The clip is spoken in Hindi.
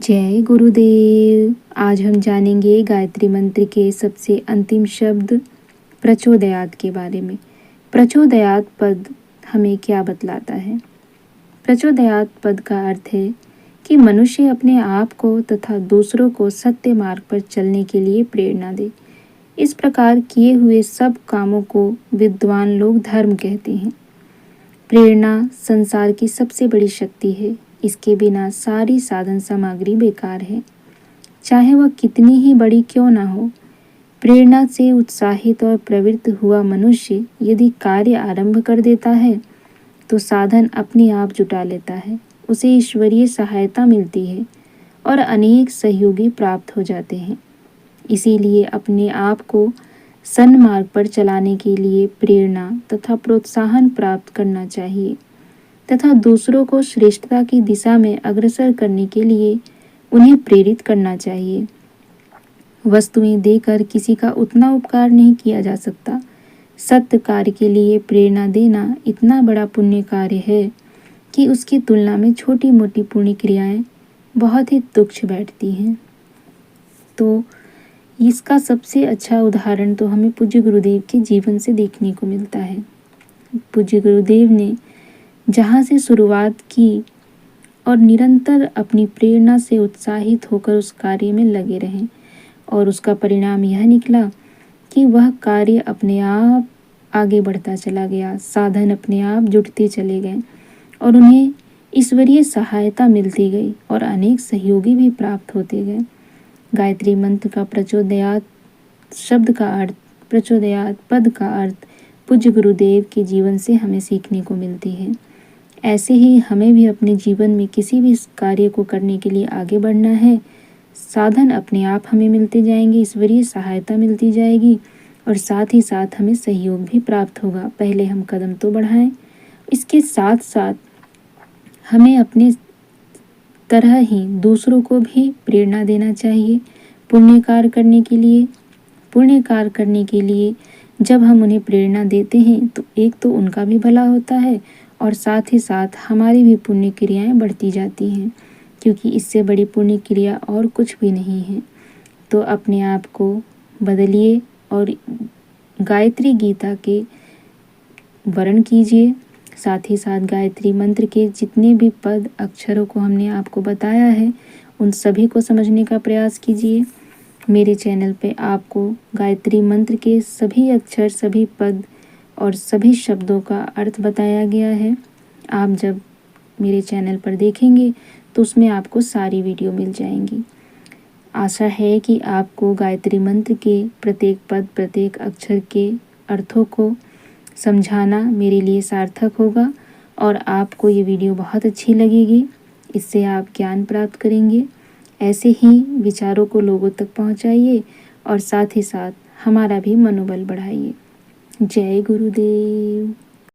जय गुरुदेव। आज हम जानेंगे गायत्री मंत्र के सबसे अंतिम शब्द प्रचोदयात के बारे में। प्रचोदयात पद हमें क्या बतलाता है? प्रचोदयात पद का अर्थ है कि मनुष्य अपने आप को तथा दूसरों को सत्य मार्ग पर चलने के लिए प्रेरणा दे। इस प्रकार किए हुए सब कामों को विद्वान लोग धर्म कहते हैं। प्रेरणा संसार की सबसे बड़ी शक्ति है। इसके बिना सारी साधन सामग्री बेकार है, चाहे वह कितनी ही बड़ी क्यों ना हो। प्रेरणा से उत्साहित और प्रवृत्त हुआ मनुष्य यदि कार्य आरंभ कर देता है तो साधन अपने आप जुटा लेता है, उसे ईश्वरीय सहायता मिलती है और अनेक सहयोगी प्राप्त हो जाते हैं। इसीलिए अपने आप को सन्मार्ग पर चलाने के लिए प्रेरणा तथा प्रोत्साहन प्राप्त करना चाहिए तथा दूसरों को श्रेष्ठता की दिशा में अग्रसर करने के लिए उन्हें प्रेरित करना चाहिए। वस्तुएं देकर किसी का उतना उपकार नहीं किया जा सकता। सत्य कार्य के लिए प्रेरणा देना इतना बड़ा पुण्य कार्य है कि उसकी तुलना में छोटी मोटी पुण्य क्रियाएं बहुत ही तुच्छ बैठती हैं। तो इसका सबसे अच्छा उदाहरण तो हमें पूज्य गुरुदेव के जीवन से देखने को मिलता है। पूज्य गुरुदेव ने जहाँ से शुरुआत की और निरंतर अपनी प्रेरणा से उत्साहित होकर उस कार्य में लगे रहें और उसका परिणाम यह निकला कि वह कार्य अपने आप आगे बढ़ता चला गया, साधन अपने आप जुटते चले गए और उन्हें ईश्वरीय सहायता मिलती गई और अनेक सहयोगी भी प्राप्त होते गए। गायत्री मंत्र का प्रचोदयात शब्द का अर्थ, प्रचोदयात पद का अर्थ पूज्य गुरुदेव के जीवन से हमें सीखने को मिलती है। ऐसे ही हमें भी अपने जीवन में किसी भी कार्य को करने के लिए आगे बढ़ना है। साधन अपने आप हमें मिलते जाएंगे, ईश्वरीय सहायता मिलती जाएगी और साथ ही साथ हमें सहयोग भी प्राप्त होगा। पहले हम कदम तो बढ़ाएं, इसके साथ साथ हमें अपने तरह ही दूसरों को भी प्रेरणा देना चाहिए पुण्य कार्य करने के लिए। पुण्य कार्य करने के लिए जब हम उन्हें प्रेरणा देते हैं तो एक तो उनका भी भला होता है और साथ ही साथ हमारी भी पुण्य क्रियाएं बढ़ती जाती हैं, क्योंकि इससे बड़ी पुण्य क्रिया और कुछ भी नहीं है। तो अपने आप को बदलिए और गायत्री गीता के वर्ण कीजिए। साथ ही साथ गायत्री मंत्र के जितने भी पद अक्षरों को हमने आपको बताया है उन सभी को समझने का प्रयास कीजिए। मेरे चैनल पे आपको गायत्री मंत्र के सभी अक्षर, सभी पद और सभी शब्दों का अर्थ बताया गया है। आप जब मेरे चैनल पर देखेंगे तो उसमें आपको सारी वीडियो मिल जाएंगी। आशा है कि आपको गायत्री मंत्र के प्रत्येक पद, प्रत्येक अक्षर के अर्थों को समझाना मेरे लिए सार्थक होगा और आपको ये वीडियो बहुत अच्छी लगेगी। इससे आप ज्ञान प्राप्त करेंगे। ऐसे ही विचारों को लोगों तक पहुंचाइए और साथ ही साथ हमारा भी मनोबल बढ़ाइए। जय गुरुदेव।